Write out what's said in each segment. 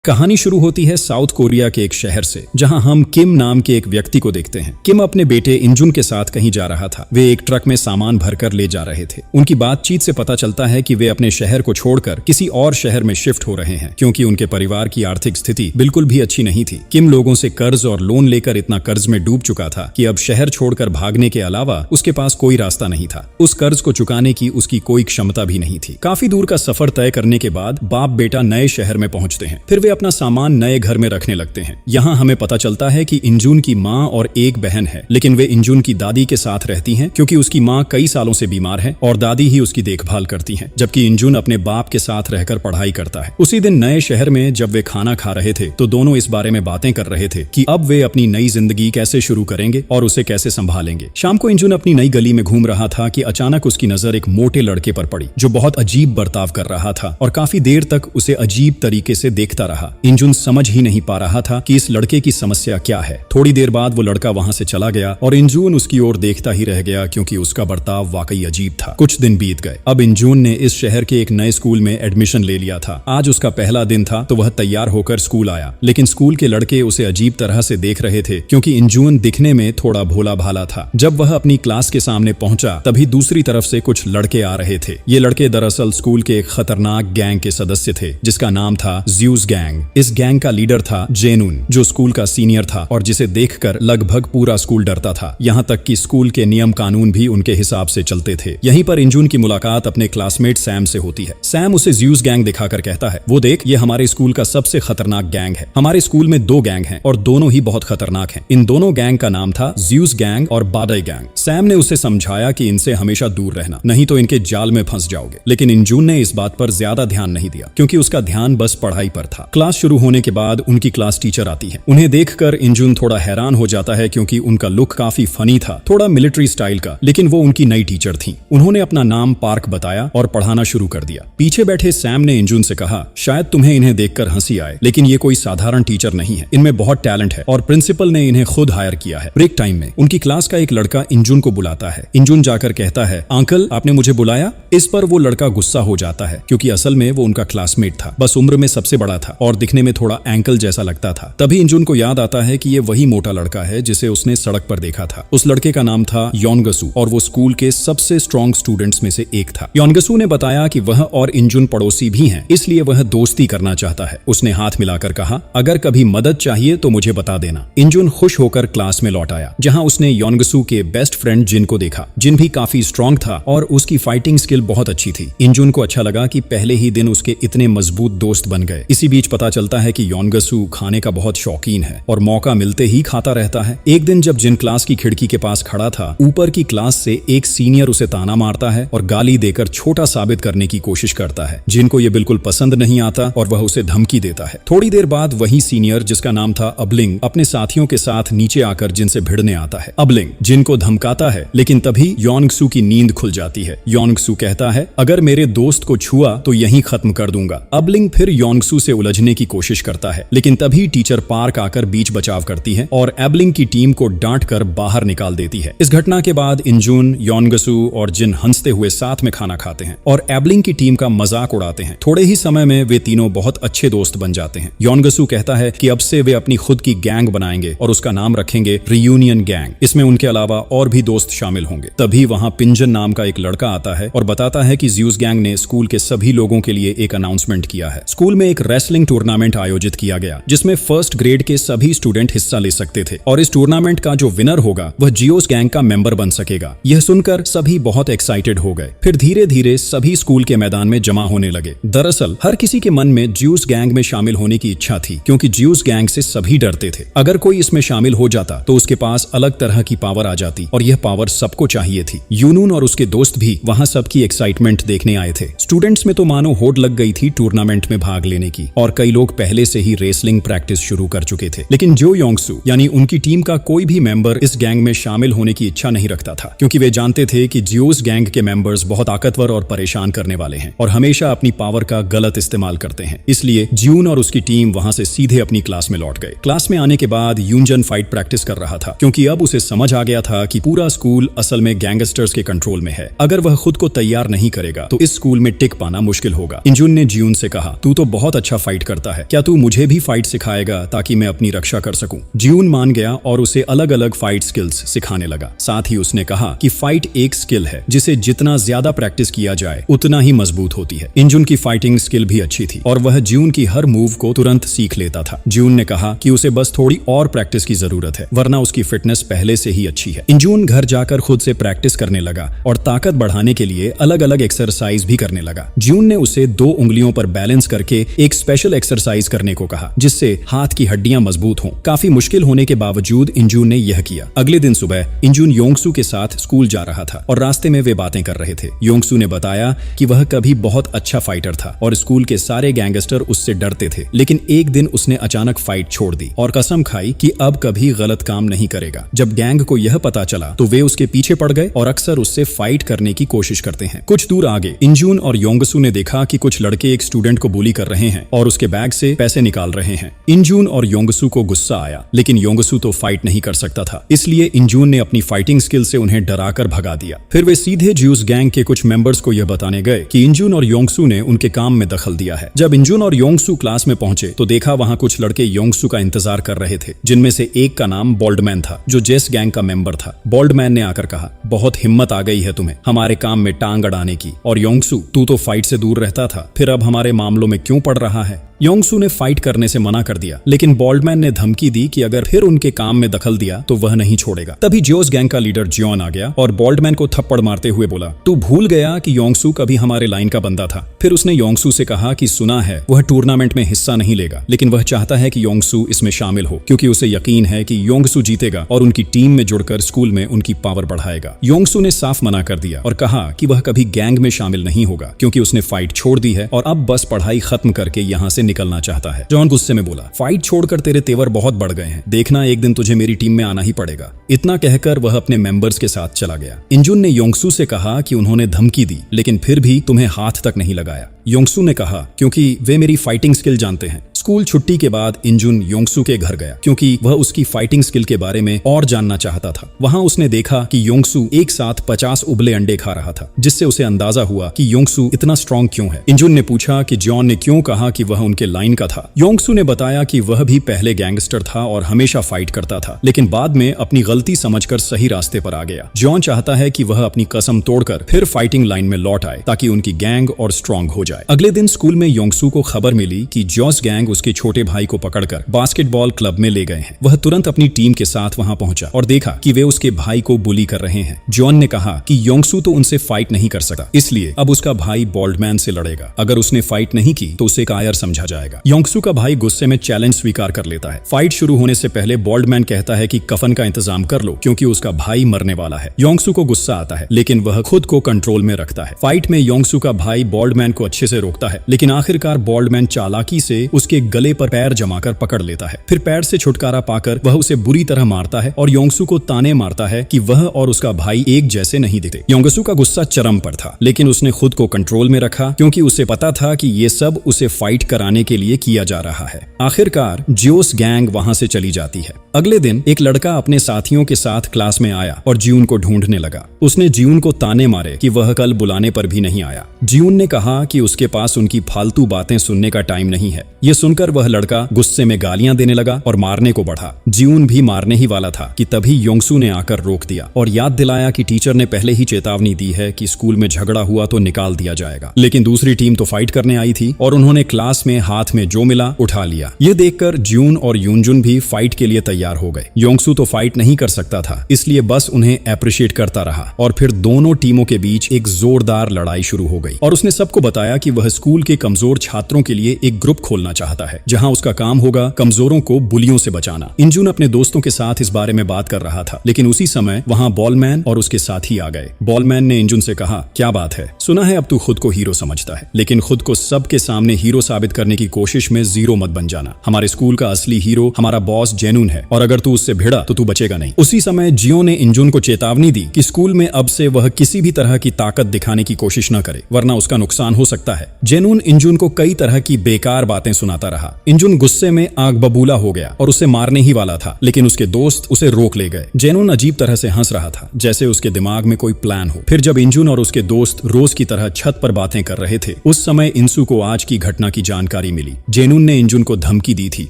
कहानी शुरू होती है साउथ कोरिया के एक शहर से, जहां हम किम नाम के एक व्यक्ति को देखते हैं। किम अपने बेटे इंजुन के साथ कहीं जा रहा था। वे एक ट्रक में सामान भरकर ले जा रहे थे। उनकी बातचीत से पता चलता है कि वे अपने शहर को छोड़कर किसी और शहर में शिफ्ट हो रहे हैं, क्योंकि उनके परिवार की आर्थिक स्थिति बिल्कुल भी अच्छी नहीं थी। किम लोगों से कर्ज और लोन लेकर इतना कर्ज में डूब चुका था कि अब शहर छोड़कर भागने के अलावा उसके पास कोई रास्ता नहीं था। उस कर्ज को चुकाने की उसकी कोई क्षमता भी नहीं थी। काफी दूर का सफर तय करने के बाद बाप बेटा नए शहर में पहुंचते हैं। फिर वे अपना सामान नए घर में रखने लगते हैं। यहाँ हमें पता चलता है कि इंजुन की माँ और एक बहन है, लेकिन वे इंजुन की दादी के साथ रहती हैं, क्योंकि उसकी माँ कई सालों से बीमार है और दादी ही उसकी देखभाल करती हैं, जबकि इंजुन अपने बाप के साथ रहकर पढ़ाई करता है। उसी दिन नए शहर में जब वे खाना खा रहे थे तो दोनों इस बारे में बातें कर रहे थे कि अब वे अपनी नई जिंदगी कैसे शुरू करेंगे और उसे कैसे संभालेंगे। शाम को इंजुन अपनी नई गली में घूम रहा था कि अचानक उसकी नजर एक मोटे लड़के पर पड़ी, जो बहुत अजीब बर्ताव कर रहा था और काफी देर तक उसे अजीब तरीके से देखता रहा। इंजुन समझ ही नहीं पा रहा था कि इस लड़के की समस्या क्या है। थोड़ी देर बाद वो लड़का वहां से चला गया और इंजुन उसकी ओर देखता ही रह गया, क्योंकि उसका बर्ताव वाकई अजीब था। कुछ दिन बीत गए। अब इंजुन ने इस शहर के एक नए स्कूल में एडमिशन ले लिया था। आज उसका पहला दिन था, तो वह तैयार होकर स्कूल आया, लेकिन स्कूल के लड़के उसे अजीब तरह से देख रहे थे, क्योंकि इंजुन दिखने में थोड़ा भोला भाला था। जब वह अपनी क्लास के सामने पहुंचा, तभी दूसरी तरफ से कुछ लड़के आ रहे थे। ये लड़के दरअसल स्कूल के एक खतरनाक गैंग के सदस्य थे, जिसका नाम था ज्यूस गैंग। इस गैंग का लीडर था जेनुन, जो स्कूल का सीनियर था और जिसे देखकर लगभग पूरा स्कूल डरता था। यहाँ तक कि स्कूल के नियम कानून भी उनके हिसाब से चलते थे। यहीं पर इंजुन की मुलाकात अपने क्लासमेट सैम से होती है। सैम उसे ज्यूस गैंग दिखाकर कहता है, वो देख, ये हमारे स्कूल का सबसे खतरनाक गैंग है। हमारे स्कूल में 2 गैंग हैं और दोनों ही बहुत खतरनाक हैं। इन दोनों गैंग का नाम था ज्यूस गैंग और बाडई गैंग। सैम ने उसे समझाया कि इनसे हमेशा दूर रहना, नहीं तो इनके जाल में फंस जाओगे। लेकिन इंजुन ने इस बात पर ज्यादा ध्यान नहीं दिया, क्योंकि उसका ध्यान बस पढ़ाई पर था। क्लास शुरू होने के बाद उनकी क्लास टीचर आती है। उन्हें देखकर इंजुन थोड़ा हैरान हो जाता है, क्योंकि उनका लुक काफी फनी था, थोड़ा मिलिट्री स्टाइल का, लेकिन वो उनकी नई टीचर थी। उन्होंने अपना नाम पार्क बताया और पढ़ाना शुरू कर दिया। पीछे बैठे सैम ने इंजुन से कहा, शायद तुम्हें इन्हें देखकर हंसी आए, लेकिन ये कोई साधारण टीचर नहीं है। इनमें बहुत टैलेंट है और प्रिंसिपल ने इन्हें खुद हायर किया है। ब्रेक टाइम में उनकी क्लास का एक लड़का इंजुन को बुलाता है। इंजुन जाकर कहता है, अंकल, आपने मुझे बुलाया? इस पर वो लड़का गुस्सा हो जाता है, क्योंकि असल में वो उनका क्लासमेट था, बस उम्र में सबसे बड़ा था और दिखने में थोड़ा एंकल जैसा लगता था। तभी इंजुन को याद आता है कि ये वही मोटा लड़का है जिसे उसने सड़क पर देखा था। उस लड़के का नाम था योनगसू और वो स्कूल के सबसे स्ट्रॉन्ग स्टूडेंट्स में से एक था। योनगसू ने बताया कि वह और इंजुन पड़ोसी भी हैं, इसलिए वह दोस्ती करना चाहता है। उसने हाथ मिलाकर कहा, अगर कभी मदद चाहिए तो मुझे बता देना। इंजुन खुश होकर क्लास में लौट आया, जहां उसने योनगसू के बेस्ट फ्रेंड जिन को देखा। जिन भी काफी स्ट्रॉन्ग था और उसकी फाइटिंग स्किल बहुत अच्छी थी। इंजुन को अच्छा लगा कि पहले ही दिन उसके इतने मजबूत दोस्त बन गए। इसी बीच पता चलता है कि योनगसू खाने का बहुत शौकीन है और मौका मिलते ही खाता रहता है। एक दिन जब जिन क्लास की खिड़की के पास खड़ा था, ऊपर की क्लास से एक सीनियर उसे ताना मारता है और गाली देकर छोटा साबित करने की कोशिश करता है। जिन को ये बिल्कुल पसंद नहीं आता और वह उसे धमकी देता है। थोड़ी देर बाद वही सीनियर, जिसका नाम था अबलिंग, अपने साथियों के साथ नीचे आकर जिन से भिड़ने आता है। अबलिंग जिन को धमकाता है, लेकिन तभी योनगसू की नींद खुल जाती है। योनगसू कहता है, अगर मेरे दोस्त को छुआ तो यहीं खत्म कर दूंगा। अबलिंग फिर योनगसू से उलझने की कोशिश करता है, लेकिन तभी टीचर पार्क आकर बीच बचाव करती है और एबलिंग की टीम को डांट कर बाहर निकाल देती है। इस घटना के बाद इंजुन, योनगसू और जिन हंसते हुए साथ में खाना खाते हैं और एबलिंग की टीम का मजाक उड़ाते हैं। थोड़े ही समय में वे तीनों बहुत अच्छे दोस्त बन जाते हैं। योनगसू कहता है कि अब से वे अपनी खुद की गैंग बनाएंगे और उसका नाम रखेंगे रियूनियन गैंग। इसमें उनके अलावा और भी दोस्त शामिल होंगे। तभी वहां पिंजन नाम का एक लड़का आता है और बताता है कि ज्यूस गैंग ने स्कूल के सभी लोगों के लिए एक अनाउंसमेंट किया है। स्कूल में एक रेसलिंग टूर्नामेंट आयोजित किया गया, जिसमें फर्स्ट ग्रेड के सभी स्टूडेंट हिस्सा ले सकते थे और इस टूर्नामेंट का जो विनर होगा वह जियोस गैंग का मेंबर बन सकेगा। यह सुनकर सभी बहुत एक्साइटेड हो गए। फिर धीरे धीरे सभी स्कूल के मैदान में जमा होने लगे। दरअसल हर किसी के मन में ज्यूस गैंग में शामिल होने की इच्छा थी, क्योंकि ज्यूस गैंग से सभी डरते थे। अगर कोई इसमें शामिल हो जाता तो उसके पास अलग तरह की पावर आ जाती और यह पावर सबको चाहिए थी। यूनून और उसके दोस्त भी वहां सबकी एक्साइटमेंट देखने आए थे। स्टूडेंट्स में तो मानो होड़ लग गई थी टूर्नामेंट में भाग लेने की और कई लोग पहले से ही रेसलिंग प्रैक्टिस शुरू कर चुके थे। लेकिन जो योंगसू यानी उनकी टीम का कोई भी मेंबर इस गैंग में शामिल होने की इच्छा नहीं रखता था, क्योंकि वे जानते थे कि जियोस गैंग के मेंबर्स बहुत ताकतवर और परेशान करने वाले हैं और हमेशा अपनी पावर का गलत इस्तेमाल करते हैं। इसलिए ज्यून और उसकी टीम वहां से सीधे अपनी क्लास में लौट गए। क्लास में आने के बाद यूनजन फाइट प्रैक्टिस कर रहा था, क्योंकि अब उसे समझ आ गया था कि पूरा स्कूल असल में गैंगस्टर्स के कंट्रोल में है। अगर वह खुद को तैयार नहीं करेगा तो इस स्कूल में टिक पाना मुश्किल होगा। इंजुन ने ज्यून से कहा, तू तो बहुत अच्छा फाइट करता है, क्या तू मुझे भी फाइट सिखाएगा ताकि मैं अपनी रक्षा कर सकूं। जियून मान गया और उसे अलग अलग फाइट स्किल्स सिखाने लगा। साथ ही उसने कहा कि फाइट एक स्किल है जिसे जितना ज्यादा प्रैक्टिस किया जाए उतना ही मजबूत होती है। इंजुन की फाइटिंग स्किल भी अच्छी थी और वह जियून की हर मूव को तुरंत सीख लेता था। जियून ने कहा कि उसे बस थोड़ी और प्रैक्टिस की जरूरत है, वरना उसकी फिटनेस पहले से ही अच्छी है। इंजुन घर जाकर खुद से प्रैक्टिस करने लगा और ताकत बढ़ाने के लिए अलग अलग एक्सरसाइज भी करने लगा। जियून ने उसे 2 उंगलियों पर बैलेंस करके एक स्पेशल एक्सरसाइज करने को कहा जिससे हाथ की हड्डियां मजबूत हों। काफी मुश्किल होने के बावजूद इंजुन ने यह किया। अगले दिन सुबह इंजुन योंगसू के साथ स्कूल जा रहा था और रास्ते में वे बातें कर रहे थे। योंगसू ने बताया कि वह कभी बहुत अच्छा फाइटर था और स्कूल के सारे गैंगस्टर उससे डरते थे, लेकिन एक दिन उसने अचानक फाइट छोड़ दी और कसम खाई कि अब कभी गलत काम नहीं करेगा। जब गैंग को यह पता चला तो वे उसके पीछे पड़ गए और अक्सर उससे फाइट करने की कोशिश करते हैं। कुछ दूर आगे इंजुन और योंगसू ने देखा कि कुछ लड़के एक स्टूडेंट को बुली कर रहे हैं और उसके बैग से पैसे निकाल रहे हैं। इंजुन और योंगसू को गुस्सा आया, लेकिन योंगसू तो फाइट नहीं कर सकता था, इसलिए इंजुन ने अपनी फाइटिंग स्किल से उन्हें डराकर भगा दिया। फिर वे सीधे ज्यूस गैंग के कुछ मेंबर्स को यह बताने गए कि इंजुन और योंगसू ने उनके काम में दखल दिया है। जब इंजुन और योंगसू क्लास में पहुंचे तो देखा वहां कुछ लड़के योंगसू का इंतजार कर रहे थे, जिनमें से एक का नाम बॉल्डमैन था जो जेस गैंग का मेंबर था। बॉल्डमैन ने आकर कहा, बहुत हिम्मत आ गई है तुम्हें हमारे काम में टांग अड़ाने की, और योंगसू तू तो फाइट से दूर रहता था, फिर अब हमारे मामलों में क्यों पड़ रहा है। योंगसू ने फाइट करने से मना कर दिया, लेकिन बॉल्डमैन ने धमकी दी कि अगर फिर उनके काम में दखल दिया तो वह नहीं छोड़ेगा। तभी जोस गैंग का लीडर जियोन आ गया और बॉल्डमैन को थप्पड़ मारते हुए बोला, तू भूल गया कि योंगसू कभी हमारे लाइन का बंदा था। फिर उसने योंगसू से कहा कि सुना है वह टूर्नामेंट में हिस्सा नहीं लेगा, लेकिन वह चाहता है कि योंगसू इसमें शामिल हो क्योंकि उसे यकीन है कि योंगसू जीतेगा और उनकी टीम में जुड़कर स्कूल में उनकी पावर बढ़ाएगा। योंगसू ने साफ मना कर दिया और कहा कि वह कभी गैंग में शामिल नहीं होगा क्योंकि उसने फाइट छोड़ दी है और अब बस पढ़ाई खत्म करके यहाँ से निकलना चाहता है। जॉन गुस्से में बोला, फाइट छोड़कर तेरे तेवर बहुत बढ़ गए हैं, देखना एक दिन तुझे मेरी टीम में आना ही पड़ेगा। इतना कहकर वह अपने मेंबर्स के साथ चला गया। इंजुन ने योंगसू से कहा कि उन्होंने धमकी दी लेकिन फिर भी तुम्हें हाथ तक नहीं लगाया। योंगसू ने कहा, क्योंकि वे मेरी फाइटिंग स्किल जानते हैं। स्कूल छुट्टी के बाद इंजुन योंगसू के घर गया क्योंकि वह उसकी फाइटिंग स्किल के बारे में और जानना चाहता था। वहां उसने देखा कि योंगसू एक साथ 50 उबले अंडे खा रहा था, जिससे उसे अंदाजा हुआ कि योंगसू इतना स्ट्रांग क्यों है। इंजुन ने पूछा कि जॉन ने क्यों कहा कि वह उनके लाइन का था। योंगसू ने बताया कि वह भी पहले गैंगस्टर था और हमेशा फाइट करता था, लेकिन बाद में अपनी गलती समझकर सही रास्ते पर आ गया। जॉन चाहता है कि वह अपनी कसम तोड़कर फिर फाइटिंग लाइन में लौट आए ताकि उनकी गैंग और स्ट्रांग हो जाए। अगले दिन स्कूल में योंगसू को खबर मिली कि जॉस गैंग उसके छोटे भाई को पकड़कर बास्केटबॉल क्लब में ले गए हैं। वह तुरंत अपनी टीम के साथ वहां पहुंचा और देखा कि वे उसके भाई को बुली कर रहे हैं। जॉन ने कहा कि योंगसू तो उनसे फाइट नहीं कर सकता, इसलिए अब उसका भाई बॉल्डमैन से लड़ेगा। अगर उसने फाइट नहीं की तो उसे कायर समझा जाएगा। योंगसू का भाई गुस्से में चैलेंज स्वीकार कर लेता है। फाइट शुरू होने से पहले बॉल्डमैन कहता है कि कफन का इंतजाम कर लो क्योंकि उसका भाई मरने वाला है। योंगसू को गुस्सा आता है, लेकिन वह खुद को कंट्रोल में रखता है। फाइट में योंगसू का भाई बॉल्डमैन को अच्छे से रोकता है, लेकिन आखिरकार बॉल्डमैन चालाकी से उसके गले पर पैर जमाकर पकड़ लेता है। फिर पैर से छुटकारा पाकर वह उसे बुरी तरह मारता है और योंगसू को ताने मारता है कि वह और उसका भाई एक जैसे नहीं दिखते। योंगसू का गुस्सा चरम पर था, लेकिन उसने खुद को कंट्रोल में रखा क्योंकि उसे पता था कि ये सब उसे फाइट कराने के लिए किया जा रहा है। आखिरकार जियोस गैंग वहां से चली जाती है। अगले दिन एक लड़का अपने साथियों के साथ क्लास में आया और जियून को ढूंढने लगा। उसने जियून को ताने मारे कि वह कल बुलाने पर भी नहीं आया। जियून ने कहा कि उसके पास उनकी फालतू बातें सुनने का टाइम नहीं है। ये सुनकर वह लड़का गुस्से में गालियां देने लगा और मारने को बढ़ा। जियून भी मारने ही वाला था कि तभी योंगसू ने आकर रोक दिया और याद दिलाया कि टीचर ने पहले ही चेतावनी दी है कि स्कूल में झगड़ा हुआ तो निकाल दिया जाएगा। लेकिन दूसरी टीम तो फाइट करने आई थी और उन्होंने क्लास में हाथ में जो मिला उठा लिया। ये देखकर जियून और यूनजुन भी फाइट के लिए तैयार हो गए। योंगसू तो फाइट नहीं कर सकता था, इसलिए बस उन्हें अप्रिशिएट करता रहा और फिर दोनों टीमों के बीच एक जोरदार लड़ाई शुरू हो गई। और उसने सबको बताया कि वह स्कूल के कमजोर छात्रों के लिए एक ग्रुप खोलना चाहता है जहां उसका काम होगा कमजोरों को बुलियों से बचाना। इंजुन अपने दोस्तों के साथ इस बारे में बात कर रहा था, लेकिन उसी समय वहां बॉलमैन और उसके साथी आ गए। बॉलमैन ने इंजुन से कहा, क्या बात है, सुना है अब तू खुद को हीरो समझता है, लेकिन खुद को सबके सामने हीरो साबित करने की कोशिश में जीरो मत बन जाना। हमारे स्कूल का असली हीरो हमारा बॉस जेनून है और अगर तू उससे भिड़ा तो तू बचेगा नहीं। उसी समय जियो ने इंजुन को चेतावनी दी कि स्कूल में अब से वह किसी भी तरह की ताकत दिखाने की कोशिश न करे, वरना उसका नुकसान हो सकता है। जेनून इंजुन को कई तरह की बेकार बातें सुनाता रहा। इंजुन गुस्से में आग बबूला हो गया और उसे मारने ही वाला था, लेकिन उसके दोस्त उसे रोक ले गए। जेनुन अजीब तरह से हंस रहा था, जैसे उसके दिमाग में कोई प्लान हो। फिर जब इंजुन और उसके दोस्त रोज की तरह छत पर बातें कर रहे थे, उस समय इंसु को आज की घटना की जानकारी मिली। जेनुन ने इंजुन को धमकी दी थी,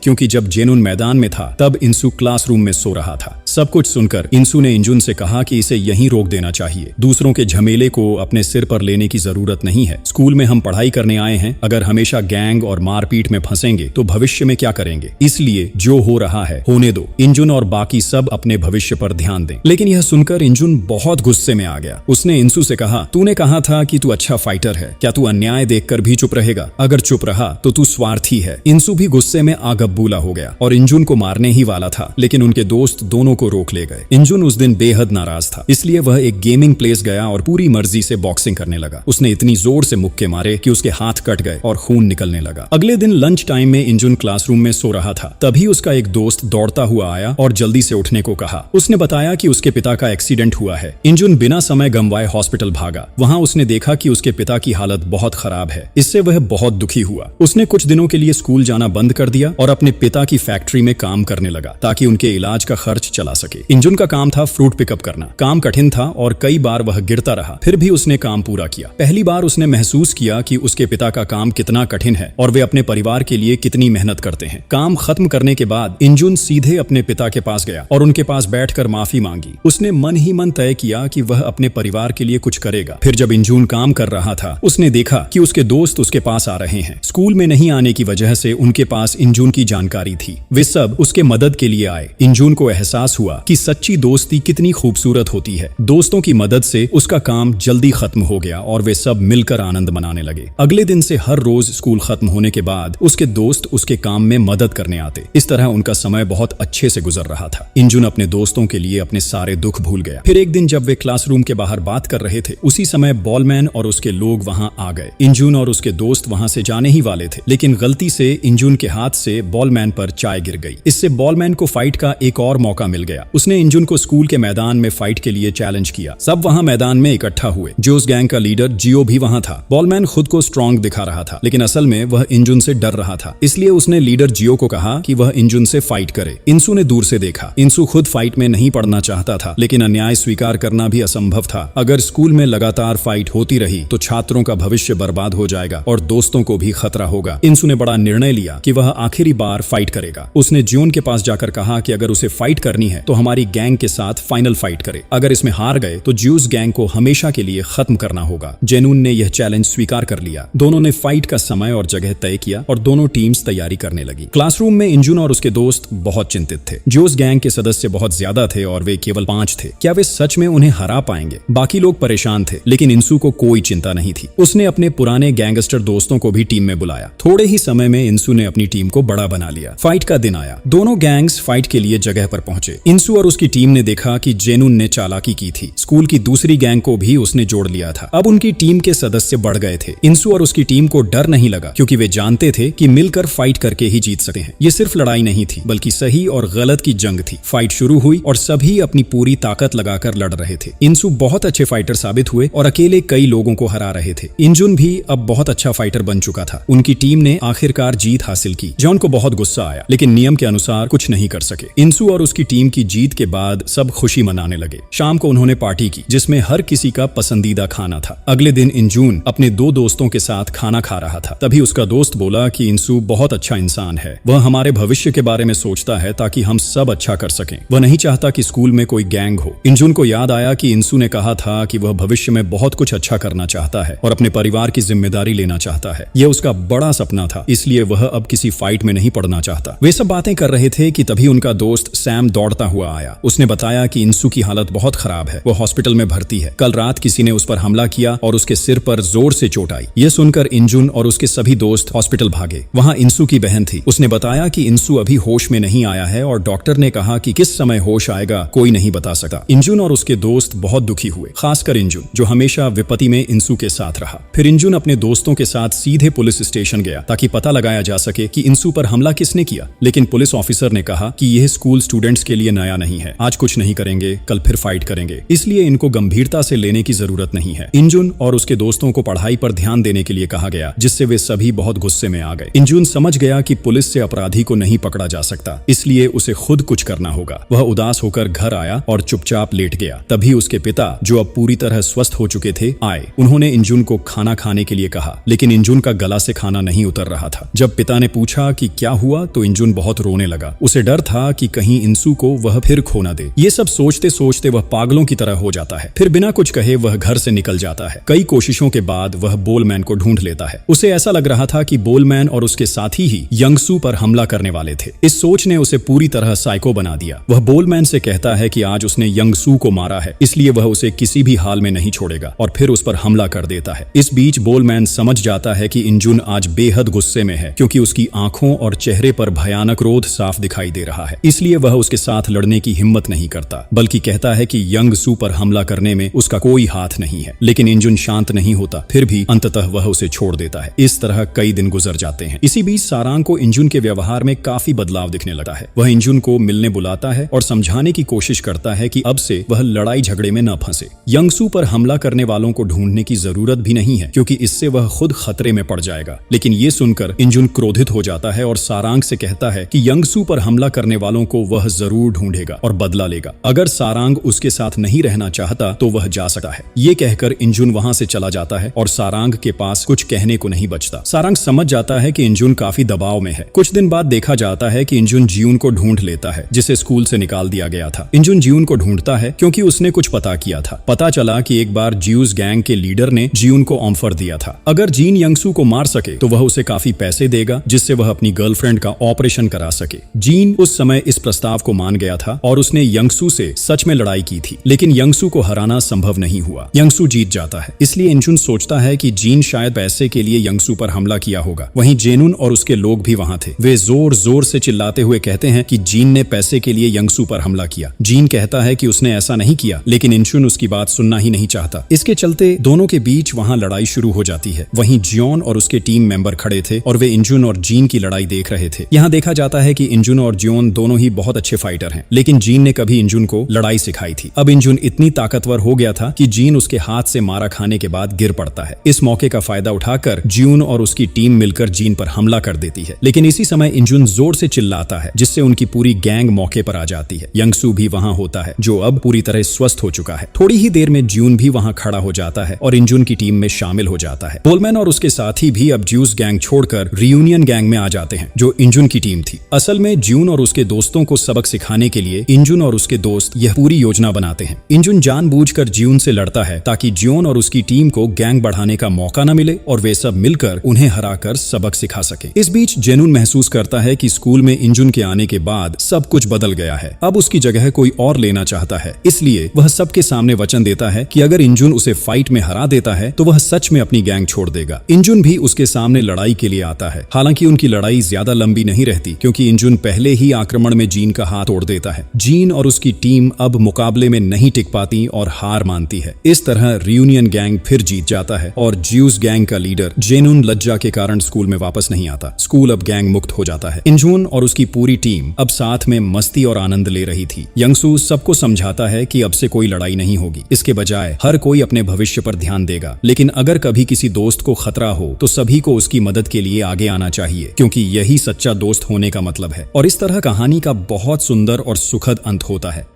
क्योंकि जब जेनुन मैदान में था तब इंसु क्लासरूम में सो रहा था। सब कुछ सुनकर इंसु ने इंजुन से कहा कि इसे यहीं रोक देना चाहिए। दूसरों के झमेले को अपने सिर पर लेने की जरूरत नहीं है। स्कूल में हम पढ़ाई करने आए हैं, अगर हमेशा गैंग और मारपीट में फंसेंगे तो भविष्य में क्या करेंगे? इसलिए जो हो रहा है होने दो। इंजुन और बाकी सब अपने भविष्य पर ध्यान दें। लेकिन यह सुनकर इंजुन बहुत गुस्से में आ गया। उसने इंसु से कहा, तूने कहा था कि तू अच्छा फाइटर है, क्या तू अन्याय देखकर भी चुप रहेगा? अगर चुप रहा तो तू स्वार्थी है। इंसु भी गुस्से में आगबूला हो गया और इंजुन को मारने ही वाला था, लेकिन उनके दोस्त दोनों को रोक ले गए। इंजुन उस दिन बेहद नाराज था, इसलिए वह एक गेमिंग प्लेस गया और पूरी मर्जी से बॉक्सिंग करने लगा। उसने इतनी जोर से मुक्के मारे कि उसके हाथ कट गए और खून निकलने लगा। अगले दिन लंच टाइम में इंजुन क्लासरूम में सो रहा था, तभी उसका एक दोस्त दौड़ता हुआ आया और जल्दी से उठने को कहा। उसने बताया कि उसके पिता का एक्सीडेंट हुआ है। इंजुन बिना समय गंवाए हॉस्पिटल भागा। वहां उसने देखा कि उसके पिता की हालत बहुत खराब है। इससे वह बहुत दुखी हुआ। उसने कुछ दिनों के लिए स्कूल जाना बंद कर दिया और अपने पिता की फैक्ट्री में काम करने लगा ताकि उनके इलाज का खर्च चला सके। इंजुन का काम था फ्रूट पिकअप करना। काम कठिन था और कई बार वह गिरता रहा, फिर भी उसने काम पूरा किया। पहली बार उसने महसूस किया कि उसके पिता का काम कितना कठिन है और वे अपने परिवार के लिए कितनी मेहनत करते हैं। काम खत्म करने के बाद इंजुन सीधे अपने पिता के पास गया और उनके पास बैठकर माफी मांगी। उसने मन ही मन तय किया कि वह अपने परिवार के लिए कुछ करेगा। फिर जब इंजुन काम कर रहा था, उसने देखा कि उसके दोस्त उसके पास आ रहे हैं। स्कूल में नहीं आने की वजह से उनके पास इंजुन की जानकारी थी। वे सब उसके मदद के लिए आए। इंजुन को एहसास हुआ कि सच्ची दोस्ती कितनी खूबसूरत होती है। दोस्तों की मदद से उसका काम जल्दी खत्म हो गया और वे सब मिलकर आनंद मनाने लगे। अगले दिन से हर रोज स्कूल खत्म होने के बाद उसके दोस्त उसके काम में मदद करने आते। इस तरह उनका समय बहुत अच्छे से गुजर रहा था। इंजुन अपने दोस्तों के लिए अपने सारे दुख भूल गया। फिर एक दिन जब वे क्लासरूम के बाहर बात कर रहे थे, उसी समय बॉलमैन और उसके लोग वहां आ गए। इंजुन और उसके दोस्त वहां से जाने ही वाले थे, लेकिन गलती से इंजुन के हाथ से बॉलमैन पर चाय गिर गई। इससे बॉलमैन को फाइट का एक और मौका मिल गया। उसने इंजुन को स्कूल के मैदान में फाइट के लिए चैलेंज किया। सब वहां मैदान में इकट्ठा हुए। जोस गैंग का लीडर जियो भी वहां था। बॉलमैन खुद को स्ट्रांग दिखा रहा था, लेकिन असल में वह इंजुन से डर रहा था। इसलिए उसने लीडर जियो को कहा कि वह इंजुन से फाइट करे। इंसु ने दूर से देखा। इंसु खुद फाइट में नहीं पड़ना चाहता था, लेकिन अन्याय स्वीकार करना भी असंभव था। अगर स्कूल में लगातार फाइट होती रही तो छात्रों का भविष्य बर्बाद हो जाएगा और दोस्तों को भी खतरा होगा। इंसु ने बड़ा निर्णय लिया कि वह आखिरी बार फाइट करेगा। उसने जियोन के पास जाकर कहा कि अगर उसे फाइट करनी है तो हमारी गैंग के साथ फाइनल फाइट करे। अगर इसमें हार गए तो ज्यूस गैंग को हमेशा के लिए खत्म करना होगा। जेनुन ने यह चैलेंज स्वीकार कर लिया। दोनों ने फाइट का समय और जगह तय किया और दोनों टीम्स तैयारी करने लगी। क्लासरूम में इंजुन और उसके दोस्त बहुत चिंतित थे। ज्यूस गैंग के सदस्य बहुत ज्यादा थे और वे केवल 5 थे। क्या वे सच में उन्हें हरा पाएंगे? बाकी लोग परेशान थे, लेकिन इंसु को कोई चिंता नहीं थी। उसने अपने पुराने गैंगस्टर दोस्तों को भी टीम में बुलाया। थोड़े ही समय में इंसु ने अपनी टीम को बड़ा बना लिया। फाइट का दिन आया। दोनों गैंग्स फाइट के लिए जगह पर पहुंचे। इंसु और उसकी टीम ने देखा कि जेनुन ने चालाकी की थी। स्कूल की दूसरी गैंग को भी उसने जोड़ लिया था। अब उनकी टीम के सदस्य बढ़ गए थे। इंसु और उसकी टीम को डर नहीं लगा, क्योंकि वे जानते थे कि मिलकर फाइट करके ही जीत सकते हैं। ये सिर्फ लड़ाई नहीं थी, बल्कि सही और गलत की जंग थी। फाइट शुरू हुई और सभी अपनी पूरी ताकत लगाकर लड़ रहे थे। इंसु बहुत अच्छे फाइटर साबित हुए और अकेले कई लोगों को हरा रहे थे। इंजुन भी अब बहुत अच्छा फाइटर बन चुका था। उनकी टीम ने आखिरकार जीत हासिल की। जॉन को बहुत गुस्सा आया, लेकिन नियम के अनुसार कुछ नहीं कर सके। इंसु और उसकी टीम की जीत के बाद सब खुशी मनाने लगे। शाम को उन्होंने पार्टी की, जिसमें हर किसी का पसंदीदा खाना था। अगले दिन इंजुन अपने 2 दोस्तों के साथ खाना खा रहा था। तभी उसका दोस्त बोला कि इंसु बहुत अच्छा इंसान है। वह हमारे भविष्य के बारे में सोचता है ताकि हम सब अच्छा कर सकें। वह नहीं चाहता कि स्कूल में कोई गैंग हो। इंजुन को याद आया कि इंसु ने कहा था कि वह भविष्य में बहुत कुछ अच्छा करना चाहता है और अपने परिवार की जिम्मेदारी लेना चाहता है। यह उसका बड़ा सपना था, इसलिए वह अब किसी फाइट में नहीं पड़ना चाहता। वे सब बातें कर रहे थे कि तभी उनका दोस्त सैम दौड़ता हुआ आया। उसने बताया कि इंसु की हालत बहुत खराब है। वो हॉस्पिटल में भर्ती है। कल रात किसी ने उस पर हमला किया और उसके सिर पर जोर से चोट आई। यह सुनकर इंजुन और उसके सभी दोस्त हॉस्पिटल भागे। वहां इंसु की बहन थी। उसने बताया कि इंसु अभी होश में नहीं आया है और डॉक्टर ने कहा कि किस समय होश आएगा कोई नहीं बता सकता। इंजुन और उसके दोस्त बहुत दुखी हुए, खासकर इंजुन, जो हमेशा विपत्ति में इंसु के साथ रहा। फिर इंजुन अपने दोस्तों के साथ सीधे पुलिस स्टेशन गया ताकि पता लगाया जा सके कि इंसु पर हमला किसने किया। लेकिन पुलिस ऑफिसर ने कहा कि यह स्कूल स्टूडेंट्स के लिए लिए नया नहीं है। आज कुछ नहीं करेंगे, कल फिर फाइट करेंगे, इसलिए इनको गंभीरता से लेने की जरूरत नहीं है। इंजुन और उसके दोस्तों को पढ़ाई पर ध्यान देने के लिए कहा गया, जिससे वे सभी बहुत गुस्से में आ गए। इंजुन समझ गया कि पुलिस से अपराधी को नहीं पकड़ा जा सकता, इसलिए उसे खुद कुछ करना होगा। वह उदास होकर घर आया और चुपचाप लेट गया। तभी उसके पिता, जो अब पूरी तरह स्वस्थ हो चुके थे, आए। उन्होंने इंजुन को खाना खाने के लिए कहा, लेकिन इंजुन का गला से खाना नहीं उतर रहा था। जब पिता ने पूछा कि क्या हुआ, तो इंजुन बहुत रोने लगा। उसे डर था कि कहीं इंसू को वह फिर खो न दे। ये सब सोचते सोचते वह पागलों की तरह हो जाता है। फिर बिना कुछ कहे वह घर से निकल जाता है। कई कोशिशों के बाद वह बोलमैन को ढूंढ लेता है। उसे ऐसा लग रहा था कि बोलमैन और उसके साथी ही यंगसू पर हमला करने वाले थे। इस सोच ने उसे पूरी तरह साइको बना दिया। वह बोलमैन से कहता है कि आज उसने यंगसू को मारा है, इसलिए वह उसे किसी भी हाल में नहीं छोड़ेगा, और फिर उस पर हमला कर देता है। इस बीच बोलमैन समझ जाता है कि इंजुन आज बेहद गुस्से में है, क्योंकि उसकी आंखों और चेहरे पर भयानक क्रोध साफ दिखाई दे रहा है। इसलिए वह उसके साथ लड़ने की हिम्मत नहीं करता, बल्कि कहता है कि यंगसू पर हमला करने में उसका कोई हाथ नहीं है। लेकिन इंजुन शांत नहीं होता। फिर भी अंततः वह उसे छोड़ देता है। इस तरह कई दिन गुजर जाते हैं। इसी बीच सारांग को इंजुन के व्यवहार में काफी बदलाव दिखने लगा है। वह इंजुन को मिलने बुलाता है और समझाने की कोशिश करता है कि अब से वह लड़ाई झगड़े में न फंसे। यंगसू पर हमला करने वालों को ढूंढने की जरूरत भी नहीं है, क्योंकि इससे वह खुद खतरे में पड़ जाएगा। लेकिन ये सुनकर इंजुन क्रोधित हो जाता है और सारांग से कहता है कि यंगसू पर हमला करने वालों को वह जरूर ढूंढेगा और बदला लेगा। अगर सारांग उसके साथ नहीं रहना चाहता तो वह जा सकता है। ये कहकर इंजुन वहां से चला जाता है और सारांग के पास कुछ कहने को नहीं बचता। सारांग समझ जाता है कि इंजुन काफी दबाव में है। कुछ दिन बाद देखा जाता है कि इंजुन जियून को ढूंढ लेता है, जिसे स्कूल से निकाल दिया गया था। इंजुन जियून को ढूंढता है क्योंकि उसने कुछ पता किया था। पता चला कि एक बार जियूस गैंग के लीडर ने जियून को ऑफर दिया था, अगर जीन यंगसू को मार सके तो वह उसे काफी पैसे देगा, जिससे वह अपनी गर्लफ्रेंड का ऑपरेशन करा सके। जीन उस समय इस प्रस्ताव को मान गया था और उसने यंगसू से सच में लड़ाई की थी, लेकिन यंगसू को हराना संभव नहीं हुआ। यंगसू जीत जाता है। इसलिए इंजुन सोचता है कि जीन शायद पैसे के लिए यंगसू पर हमला किया होगा। वहीं जेनुन और उसके लोग भी वहां थे। वे जोर जोर से चिल्लाते हुए कहते हैं कि जीन ने पैसे के लिए यंगसू पर हमला किया। जीन कहता है कि उसने ऐसा नहीं किया, लेकिन इंजुन उसकी बात सुनना ही नहीं चाहता। इसके चलते दोनों के बीच वहां लड़ाई शुरू हो जाती है। वहीं जियोन और उसके टीम मेंबर खड़े थे और वे इंजुन और जीन की लड़ाई देख रहे थे। यहाँ देखा जाता है कि इंजुन और जियोन दोनों ही बहुत अच्छे फाइटर हैं, लेकिन जीन ने कभी इंजुन को लड़ाई सिखाई थी। अब इंजुन इतनी ताकतवर हो गया था कि जीन उसके हाथ से मारा खाने के बाद गिर पड़ता है। इस मौके का फायदा उठाकर जियोन और उसकी टीम मिलकर जीन पर हमला कर देती है, लेकिन इसी समय इंजुन जोर से चिल्लाता है, जिससे उनकी पूरी गैंग मौके पर आ जाती है। यंगसू भी वहां होता है, जो अब पूरी तरह स्वस्थ हो चुका है। थोड़ी ही देर में जियोन भी वहां खड़ा हो जाता है और इंजुन की टीम में शामिल हो जाता है। बोलमैन और उसके साथी भी अब ज्यूस गैंग छोड़कर रियूनियन गैंग में आ जाते हैं, जो इंजुन की टीम थी। असल में ज्यून और उसके दोस्तों को सबक सिखाने के लिए इंजुन और उसके दोस्त यह पूरी योजना बनाते हैं। इंजुन जानबूझकर ज्यून से लड़ता है ताकि ज्यून और उसकी टीम को गैंग बढ़ाने का मौका न मिले और वे सब मिलकर उन्हें हराकर सबक सिखा सके। इस बीच जेनुन महसूस करता है कि स्कूल में इंजुन के आने के बाद सब कुछ बदल गया है। अब उसकी जगह कोई और लेना चाहता है, इसलिए वह सबके सामने वचन देता है कि अगर इंजुन उसे फाइट में हरा देता है तो वह सच में अपनी गैंग छोड़ देगा। इंजुन भी उसके सामने लड़ाई के लिए आता है। हालांकि उनकी लड़ाई ज्यादा लंबी नहीं रहती, क्योंकि इंजुन पहले ही आक्रमण में जीन का हाथ तोड़ देता है। जीन और उसकी टीम अब मुकाबले में नहीं टिक पाती और हार मानती है। इस तरह रियूनियन गैंग फिर जीत जाता है और ज्यूस गैंग का लीडर जेनुन लज्जा के कारण स्कूल में वापस नहीं आता। स्कूल अब गैंग मुक्त हो जाता है। इंजुन और उसकी पूरी टीम अब साथ में मस्ती और आनंद ले रही थी। यंगसू सबको समझाता है कि अब से कोई लड़ाई नहीं होगी, इसके बजाय हर कोई अपने भविष्य पर ध्यान देगा। लेकिन अगर कभी किसी दोस्त को खतरा हो तो सभी को उसकी मदद के लिए आगे आना चाहिए, क्योंकि यही सच्चा दोस्त होने का मतलब है। और इस तरह कहानी का बहुत सुंदर और सुखद अंत होता है।